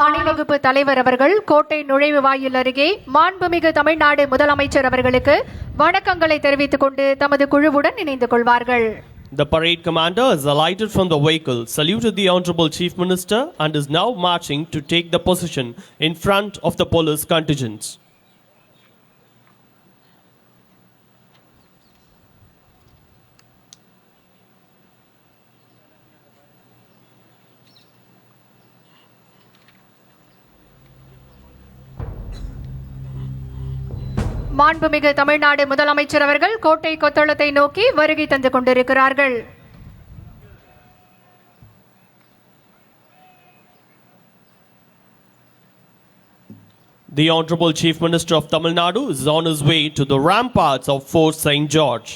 அணிவகுப்பு தலைவர் அவர்கள் கோட்டை நுழைவு வாயில் அருகே மாண்புமிகு தமிழ்நாடு முதலமைச்சர் அவர்களுக்கு வணக்கங்களை தெரிவித்துக் கொண்டு தமது குழுவுடன் இணைந்து கொள்வார்கள். The parade commander is alighted from the vehicle, saluted the Honorable Chief Minister and is now marching to take the position in front of the police contingents. மாண்புமிகு தமிழ்நாடு முதலமைச்சர் அவர்கள் கோட்டை கொத்தளத்தை நோக்கி வருகை தந்து கொண்டிருக்கிறார்கள். The Honorable Chief Minister of Tamil Nadu is on his way to the ramparts of Fort St. George.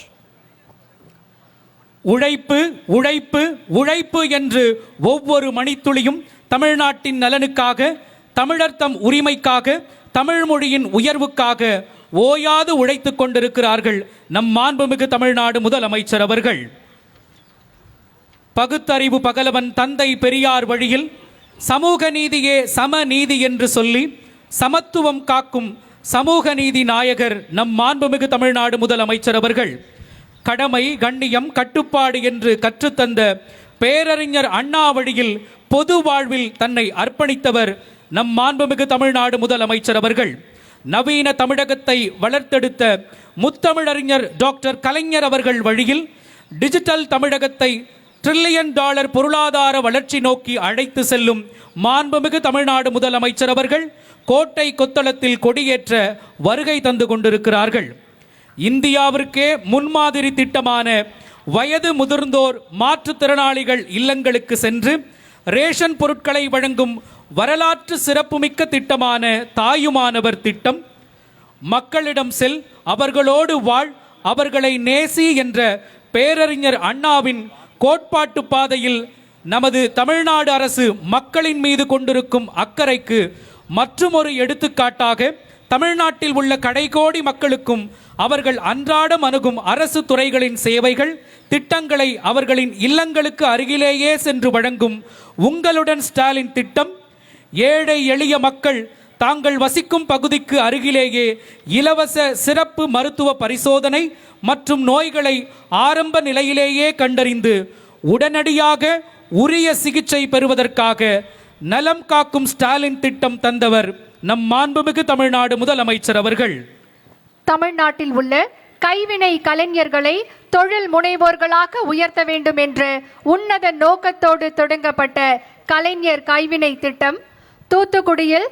உழைப்பு உழைப்பு உழைப்பு என்று ஒவ்வொரு மணித்துளியும் தமிழ்நாட்டின் நலனுக்காக, தமிழர் தம் உரிமைக்காக, தமிழ் மொழியின் உயர்வுக்காக ஓயாது உழைத்துக் கொண்டிருக்கிறார்கள் நம் மாண்புமிகு தமிழ்நாடு முதலமைச்சர் அவர்கள். பகுத்தறிவு பகலவன் தந்தை பெரியார் வழியில் சமூக நீதியே சமநீதி என்று சொல்லி சமத்துவம் காக்கும் சமூக நீதி நாயகர் நம் மாண்புமிகு தமிழ்நாடு முதலமைச்சர் அவர்கள். கடமை கண்ணியம் கட்டுப்பாடு என்று கற்றுத்தந்த பேரறிஞர் அண்ணா வழியில் பொது வாழ்வில் தன்னை அர்ப்பணித்தவர் நம் மாண்புமிகு தமிழ்நாடு முதலமைச்சர் அவர்கள். நவீன தமிழகத்தை வளர்த்தெடுத்த முத்தமிழறிஞர் டாக்டர் கலைஞர் அவர்கள் வழியில் டிஜிட்டல் தமிழகத்தை $1 டிரில்லியன் பொருளாதார வளர்ச்சி நோக்கி அழைத்து செல்லும் மாண்புமிகு தமிழ்நாடு முதலமைச்சர் அவர்கள் கோட்டை கொத்தளத்தில் கொடியேற்ற வருகை தந்து கொண்டிருக்கிறார்கள். இந்தியாவிற்கே முன்மாதிரி திட்டமான வயது முதிர்ந்தோர் மாற்றுத்திறனாளிகள் இல்லங்களுக்கு சென்று ரேஷன் பொருட்களை வழங்கும் வரலாற்று சிறப்புமிக்க திட்டமான தாயுமானவர் திட்டம், மக்களிடம் செல் அவர்களோடு வாழ் அவர்களை நேசி என்ற பேரறிஞர் அண்ணாவின் கோட்பாட்டு பாதையில் நமது தமிழ்நாடு அரசு மக்களின் மீது கொண்டிருக்கும் அக்கறைக்கு மற்றுமொரு எடுத்துக்காட்டாக தமிழ்நாட்டில் உள்ள கடைகோடி மக்களுக்கும் அவர்கள் அன்றாடம் அணுகும் அரசு துறைகளின் சேவைகள் திட்டங்களை அவர்களின் இல்லங்களுக்கு அருகிலேயே சென்று வழங்கும் உங்களுடன் ஸ்டாலின் திட்டம், ஏழை எளிய மக்கள் தாங்கள் வசிக்கும் பகுதிக்கு அருகிலேயே இலவச சிறப்பு மருத்துவ பரிசோதனை மற்றும் நோய்களை ஆரம்ப நிலையிலேயே கண்டறிந்து உடனடியாக உரிய சிகிச்சை பெறுவதற்காக நலம் காக்கும் ஸ்டாலின் திட்டம் தந்தவர் நம் மாண்புமிகு தமிழ்நாடு முதலமைச்சர் அவர்கள். தமிழ்நாட்டில் உள்ள கைவினை கலைஞர்களை தொழில் முனைவோர்களாக உயர்த்த வேண்டும் என்ற உன்னத நோக்கத்தோடு தொடங்கப்பட்ட கலைஞர் கைவினை திட்டம் தூத்துக்குடியில்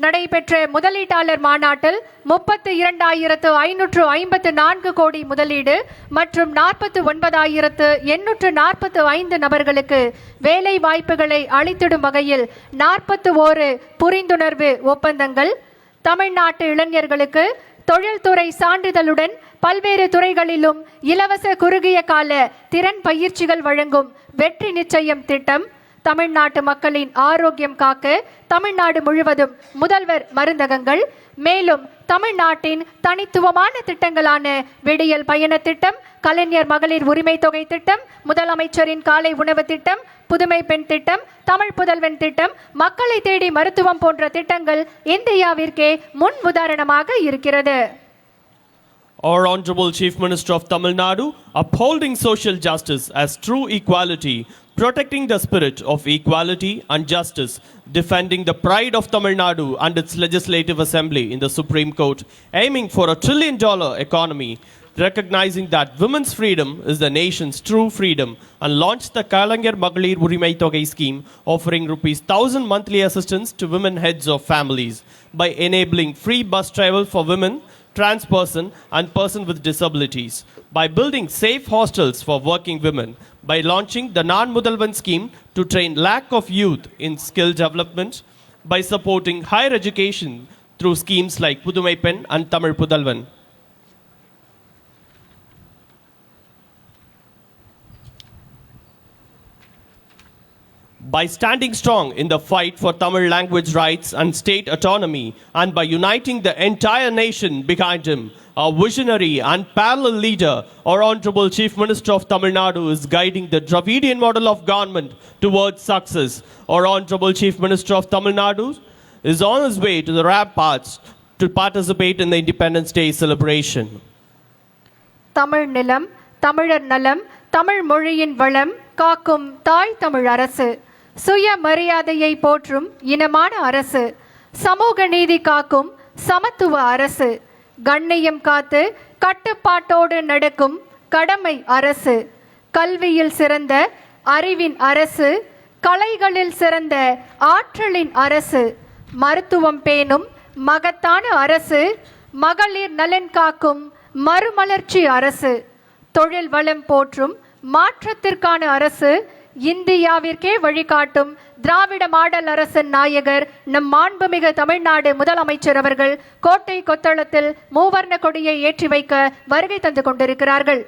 நடைபெற்ற முதலீட்டாளர் மாநாட்டில் 32,554 கோடி முதலீடு மற்றும் 49,845 நபர்களுக்கு வேலை வாய்ப்புகளை அளித்திடும் வகையில் 41 புரிந்துணர்வு ஒப்பந்தங்கள், தமிழ்நாட்டு இளைஞர்களுக்கு தொழில்துறை சான்றிதழுடன் பல்வேறு துறைகளிலும் இலவச குறுகிய கால திறன் பயிற்சிகள் வழங்கும் வெற்றி நிச்சயம் திட்டம், தமிழ்நாட்டு மக்களின் ஆரோக்கியம் காக்க தமிழ்நாடு முழுவதும் முதல்வர் மருந்தகங்கள், மேலும் தமிழ்நாட்டின் தனித்துவமான திட்டங்களான விடியல் பயண திட்டம், கலைஞர் மகளிர் உரிமை தொகை திட்டம், முதலமைச்சரின் காலை உணவு திட்டம், புதுமை பெண் திட்டம், தமிழ் புதல்வன் திட்டம், மக்களை தேடி மருத்துவம் போன்ற திட்டங்கள் இந்தியாவிற்கே முன் உதாரணமாக இருக்கிறது. Our Honorable Chief Minister of Tamil Nadu, upholding social justice as true equality, protecting the spirit of equality and justice, defending the pride of Tamil Nadu and its legislative assembly in the Supreme Court, aiming for a $1 trillion economy, recognizing that women's freedom is the nation's true freedom, and launched the Kalaignar Magalir Urimai Thogai scheme, offering ₹1,000 monthly assistance to women heads of families by enabling free bus travel for women, trans person and person with disabilities, by building safe hostels for working women, by launching the Nan Mudalvan scheme to train lakh of youth in skill development, by supporting higher education through schemes like Pudumai Pen and Tamil Pudalvan. By standing strong in the fight for Tamil language rights and state autonomy, and by uniting the entire nation behind him, our visionary and parallel leader, our Honorable Chief Minister of Tamil Nadu, is guiding the Dravidian model of government towards success. Our Honorable Chief Minister of Tamil Nadu is on his way to the ramparts to participate in the Independence Day celebration. Tamil நிலம், தமிழர் நலம், தமிழ் மொழியின் வளம் காக்கும் தாய் தமிழ் அரசு, சுய மரியாதையை போற்றும் இனமான அரசு, சமூக நீதி காக்கும் சமத்துவ அரசு, கண்ணியம் காத்து கட்டுப்பாட்டோடு நடக்கும் கடமை அரசு, கல்வியில் சிறந்த அறிவின் அரசு, கலைகளில் சிறந்த ஆற்றலின் அரசு, மருத்துவம் பேணும் மகத்தான அரசு, மகளிர் நலன் காக்கும் மறுமலர்ச்சி அரசு, தொழில் வளம் போற்றும் மாற்றத்திற்கான அரசு, இந்தியாவிற்கே வழிகாட்டும் திராவிட மாடல் அரசின் நாயகர் நம் மாண்புமிகு தமிழ்நாடு முதலமைச்சர் அவர்கள் கோட்டை கொத்தளத்தில் மூவர்ண கொடியை ஏற்றி வைக்க வருகை தந்து கொண்டிருக்கிறார்கள்.